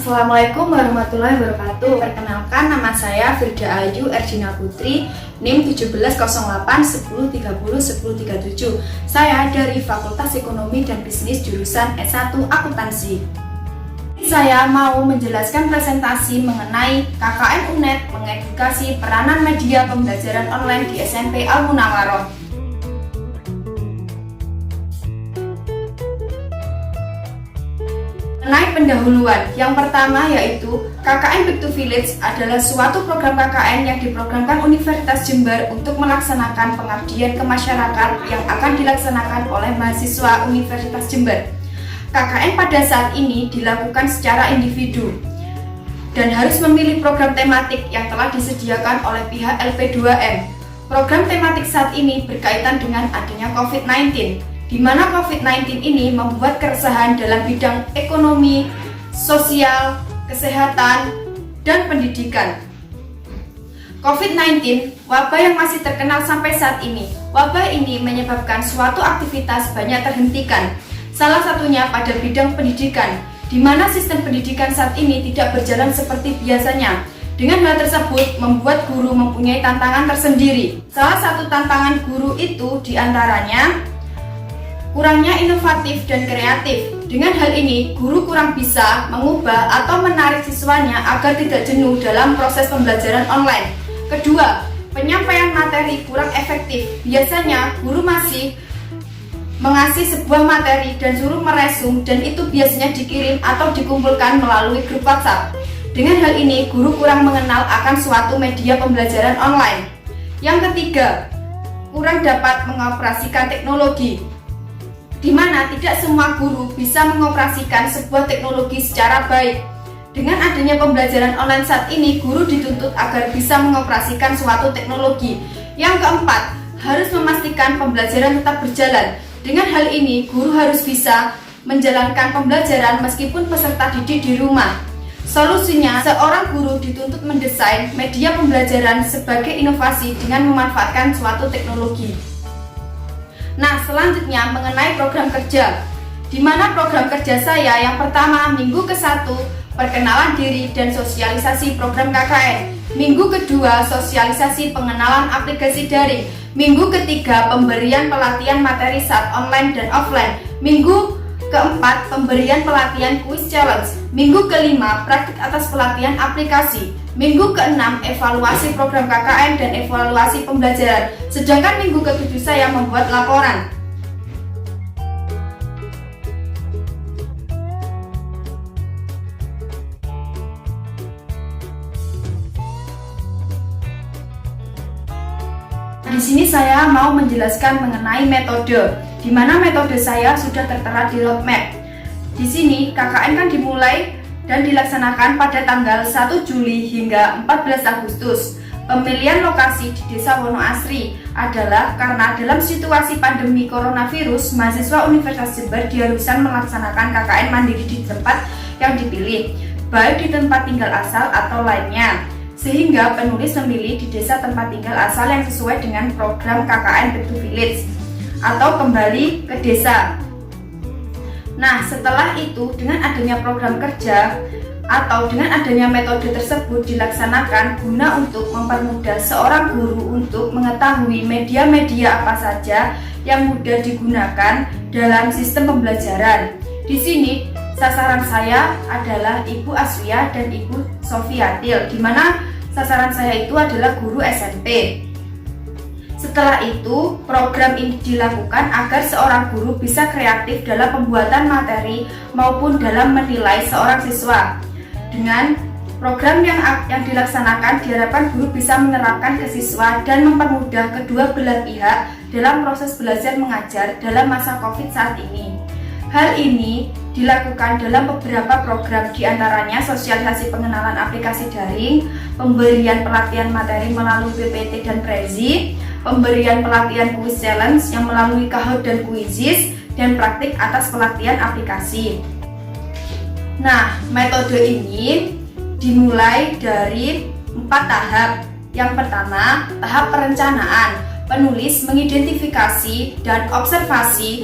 Assalamualaikum warahmatullahi wabarakatuh. Perkenalkan, nama saya Firda Ayu Erjina Putri, NIM 170810301037. Saya dari Fakultas Ekonomi dan Bisnis jurusan S1 Akuntansi. Saya mau menjelaskan presentasi mengenai KKN UNED mengedukasi peranan media pembelajaran online di SMP Al-Munawaroh. Mengenai pendahuluan, yang pertama yaitu KKN Back to Village adalah suatu program KKN yang diprogramkan Universitas Jember untuk melaksanakan pengabdian ke masyarakat yang akan dilaksanakan oleh mahasiswa Universitas Jember. KKN pada saat ini dilakukan secara individu dan harus memilih program tematik yang telah disediakan oleh pihak LP2M. Program tematik saat ini berkaitan dengan adanya COVID-19, di mana COVID-19 ini membuat keresahan dalam bidang ekonomi, sosial, kesehatan, dan pendidikan. COVID-19, wabah yang masih terkenal sampai saat ini. Wabah ini menyebabkan suatu aktivitas banyak terhentikan, salah satunya pada bidang pendidikan, di mana sistem pendidikan saat ini tidak berjalan seperti biasanya. Dengan hal tersebut membuat guru mempunyai tantangan tersendiri. Salah satu tantangan guru itu diantaranya kurangnya inovatif dan kreatif. Dengan hal ini, guru kurang bisa mengubah atau menarik siswanya agar tidak jenuh dalam proses pembelajaran online. Kedua, penyampaian materi kurang efektif. Biasanya, guru masih mengasih sebuah materi dan suruh meresum, dan itu biasanya dikirim atau dikumpulkan melalui grup WhatsApp. Dengan hal ini, guru kurang mengenal akan suatu media pembelajaran online. Yang ketiga, kurang dapat mengoperasikan teknologi, di mana tidak semua guru bisa mengoperasikan sebuah teknologi secara baik. Dengan adanya pembelajaran online saat ini, guru dituntut agar bisa mengoperasikan suatu teknologi. Yang keempat, harus memastikan pembelajaran tetap berjalan. Dengan hal ini, guru harus bisa menjalankan pembelajaran meskipun peserta didik di rumah. Solusinya, seorang guru dituntut mendesain media pembelajaran sebagai inovasi dengan memanfaatkan suatu teknologi. Nah, selanjutnya mengenai program kerja, di mana program kerja saya yang pertama minggu ke-1 perkenalan diri dan sosialisasi program KKN, minggu kedua sosialisasi pengenalan aplikasi daring, minggu ketiga pemberian pelatihan materi saat online dan offline, minggu keempat pemberian pelatihan quiz challenge, minggu kelima praktik atas pelatihan aplikasi, minggu ke-6 evaluasi program KKN dan evaluasi pembelajaran, sedangkan minggu ke-7 saya membuat laporan. Di sini saya mau menjelaskan mengenai metode, di mana metode saya sudah tertera di roadmap. Di sini KKN kan dimulai dan dilaksanakan pada tanggal 1 Juli hingga 14 Agustus. Pemilihan lokasi di Desa Wonoasri adalah karena dalam situasi pandemi coronavirus, mahasiswa Universitas Jember diharuskan melaksanakan KKN mandiri di tempat yang dipilih, baik di tempat tinggal asal atau lainnya. Sehingga penulis memilih di desa tempat tinggal asal yang sesuai dengan program KKN Back to Village atau kembali ke desa. Nah, setelah itu dengan adanya program kerja atau dengan adanya metode tersebut dilaksanakan guna untuk mempermudah seorang guru untuk mengetahui media-media apa saja yang mudah digunakan dalam sistem pembelajaran. Di sini sasaran saya adalah Ibu Aswia dan Ibu Sofiatil, di mana sasaran saya itu adalah guru SMP. Setelah itu, program ini dilakukan agar seorang guru bisa kreatif dalam pembuatan materi maupun dalam menilai seorang siswa. Dengan program yang dilaksanakan, diharapkan guru bisa menerapkan ke siswa dan mempermudah kedua belah pihak dalam proses belajar mengajar dalam masa COVID saat ini. Hal ini dilakukan dalam beberapa program, diantaranya sosialisasi pengenalan aplikasi daring, pemberian pelatihan materi melalui PPT dan Prezi, pemberian pelatihan quiz challenge yang melalui Kahoot dan Quizizz, dan praktik atas pelatihan aplikasi. Nah, metode ini dimulai dari 4 tahap. Yang pertama, tahap perencanaan. Penulis mengidentifikasi dan observasi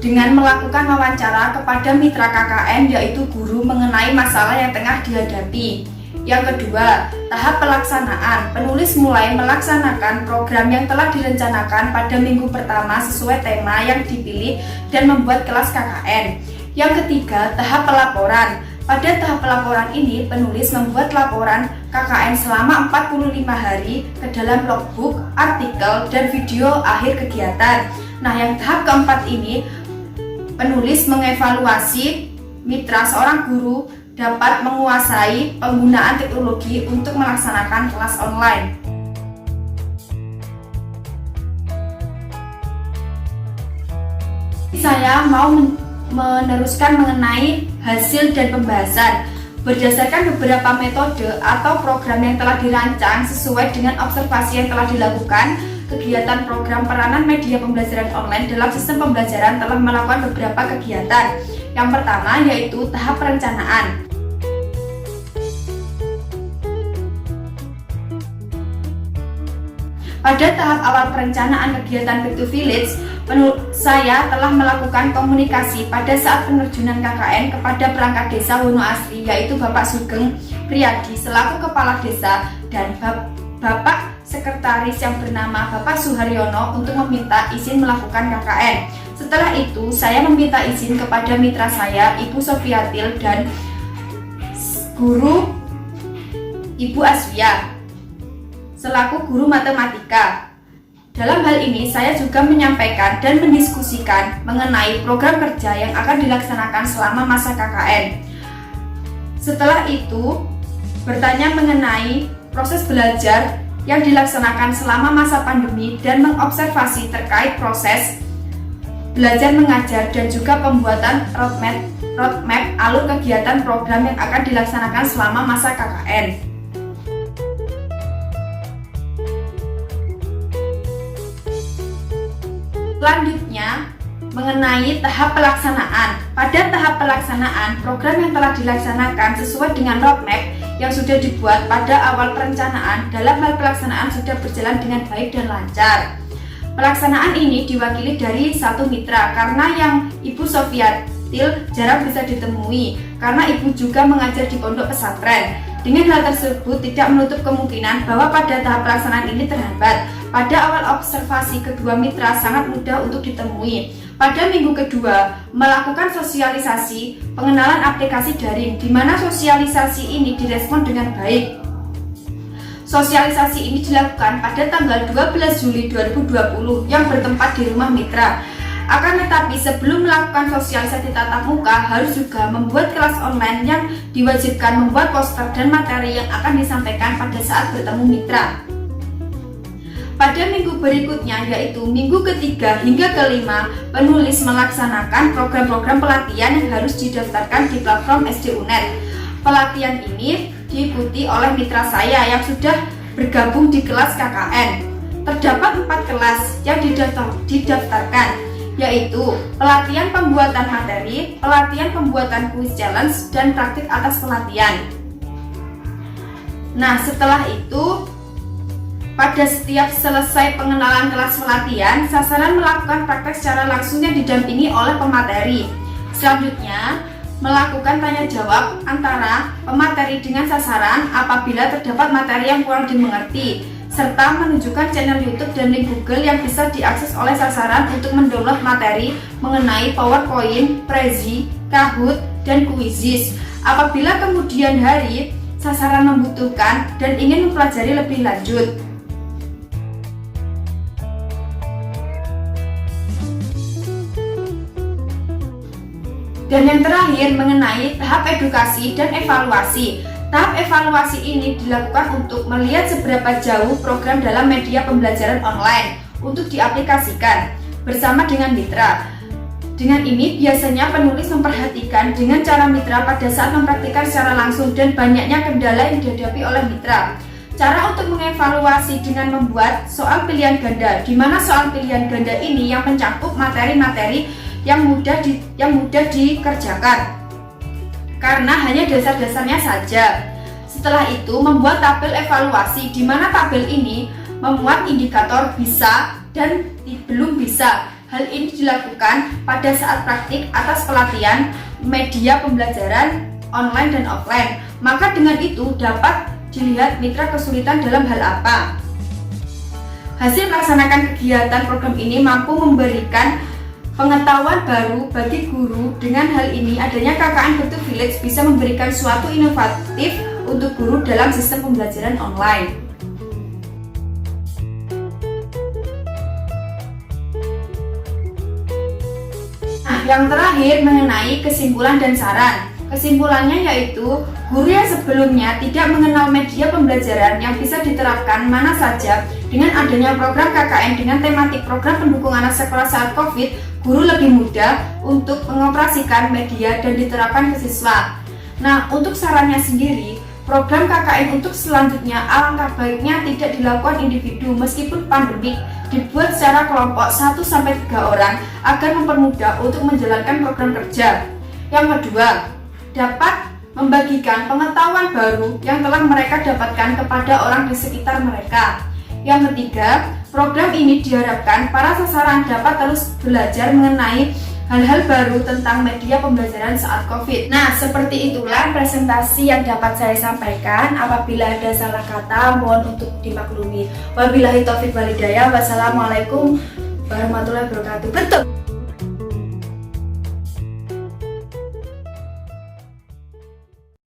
dengan melakukan wawancara kepada mitra KKN yaitu guru mengenai masalah yang tengah dihadapi. Yang kedua, tahap pelaksanaan. Penulis mulai melaksanakan program yang telah direncanakan pada minggu pertama sesuai tema yang dipilih dan membuat kelas KKN. Yang ketiga, tahap pelaporan. Pada tahap pelaporan ini, penulis membuat laporan KKN selama 45 hari ke dalam logbook, artikel, dan video akhir kegiatan. Nah, yang tahap keempat ini, penulis mengevaluasi mitra seorang guru dapat menguasai penggunaan teknologi untuk melaksanakan kelas online. Saya mau meneruskan mengenai hasil dan pembahasan. Berdasarkan beberapa metode atau program yang telah dirancang sesuai dengan observasi yang telah dilakukan, kegiatan program peranan media pembelajaran online dalam sistem pembelajaran telah melakukan beberapa kegiatan. Yang pertama yaitu tahap perencanaan. Pada tahap awal perencanaan kegiatan Back to Village, saya telah melakukan komunikasi pada saat penerjunan KKN kepada perangkat desa Wonoasri, yaitu Bapak Sugeng Priyadi selaku Kepala Desa dan Bapak Sekretaris yang bernama Bapak Suharyono untuk meminta izin melakukan KKN. Setelah itu, saya meminta izin kepada mitra saya, Ibu Sofiatil dan guru Ibu Aswia selaku guru matematika. Dalam hal ini, saya juga menyampaikan dan mendiskusikan mengenai program kerja yang akan dilaksanakan selama masa KKN. Setelah itu, bertanya mengenai proses belajar yang dilaksanakan selama masa pandemi dan mengobservasi terkait proses belajar mengajar dan juga pembuatan roadmap alur kegiatan program yang akan dilaksanakan selama masa KKN. Selanjutnya, mengenai tahap pelaksanaan. Pada tahap pelaksanaan, program yang telah dilaksanakan sesuai dengan roadmap yang sudah dibuat pada awal perencanaan dalam hal pelaksanaan sudah berjalan dengan baik dan lancar. Pelaksanaan ini diwakili dari satu mitra karena yang Ibu Sofiatil jarang bisa ditemui karena Ibu juga mengajar di pondok pesantren. Dengan hal tersebut tidak menutup kemungkinan bahwa pada tahap pelaksanaan ini terhambat. Pada awal observasi kedua mitra sangat mudah untuk ditemui. Pada minggu kedua, melakukan sosialisasi pengenalan aplikasi daring, di mana sosialisasi ini direspon dengan baik. Sosialisasi ini dilakukan pada tanggal 12 Juli 2020 yang bertempat di rumah mitra. Akan tetapi sebelum melakukan sosialisasi tatap muka, harus juga membuat kelas online yang diwajibkan membuat poster dan materi yang akan disampaikan pada saat bertemu mitra. Pada minggu berikutnya, yaitu minggu ketiga hingga kelima, penulis melaksanakan program-program pelatihan yang harus didaftarkan di platform SDUNet. Pelatihan ini diikuti oleh mitra saya yang sudah bergabung di kelas KKN. Terdapat 4 kelas yang didaftarkan, yaitu pelatihan pembuatan materi, pelatihan pembuatan quiz challenge, dan praktik atas pelatihan. Nah, setelah itu, pada setiap selesai pengenalan kelas pelatihan, sasaran melakukan praktek secara langsung yang didampingi oleh pemateri. Selanjutnya, melakukan tanya jawab antara pemateri dengan sasaran apabila terdapat materi yang kurang dimengerti, serta menunjukkan channel YouTube dan link Google yang bisa diakses oleh sasaran untuk mendownload materi mengenai PowerPoint, Prezi, Kahoot, dan Quizizz. Apabila kemudian hari sasaran membutuhkan dan ingin mempelajari lebih lanjut. Dan yang terakhir mengenai tahap edukasi dan evaluasi. Tahap evaluasi ini dilakukan untuk melihat seberapa jauh program dalam media pembelajaran online untuk diaplikasikan bersama dengan mitra. Dengan ini biasanya penulis memperhatikan dengan cara mitra pada saat mempraktikkan secara langsung dan banyaknya kendala yang dihadapi oleh mitra. Cara untuk mengevaluasi dengan membuat soal pilihan ganda, di mana soal pilihan ganda ini yang mencakup materi-materi yang mudah dikerjakan karena hanya dasar-dasarnya saja. Setelah itu membuat tabel evaluasi, di mana tabel ini memuat indikator bisa dan belum bisa. Hal ini dilakukan pada saat praktik atas pelatihan media pembelajaran online dan offline. Maka dengan itu dapat dilihat mitra kesulitan dalam hal apa. Hasil melaksanakan kegiatan program ini mampu memberikan pengetahuan baru bagi guru. Dengan hal ini, adanya KKN Back to Village bisa memberikan suatu inovatif untuk guru dalam sistem pembelajaran online. Yang terakhir mengenai kesimpulan dan saran. Kesimpulannya yaitu guru yang sebelumnya tidak mengenal media pembelajaran yang bisa diterapkan mana saja, dengan adanya program KKN dengan tematik program pendukung anak sekolah saat COVID, guru lebih mudah untuk mengoperasikan media dan diterapkan ke siswa. Nah, untuk sarannya sendiri, program KKN untuk selanjutnya alangkah baiknya tidak dilakukan individu meskipun pandemik, dibuat secara kelompok 1-3 orang agar mempermudah untuk menjalankan program kerja. Yang kedua, dapat membagikan pengetahuan baru yang telah mereka dapatkan kepada orang di sekitar mereka. Yang ketiga, program ini diharapkan para sasaran dapat terus belajar mengenai hal-hal baru tentang media pembelajaran saat COVID. Nah, seperti itulah presentasi yang dapat saya sampaikan. Apabila ada salah kata, mohon untuk dimaklumi. Wabillahi taufiq wal hidayah. Wassalamualaikum warahmatullahi wabarakatuh. Betul.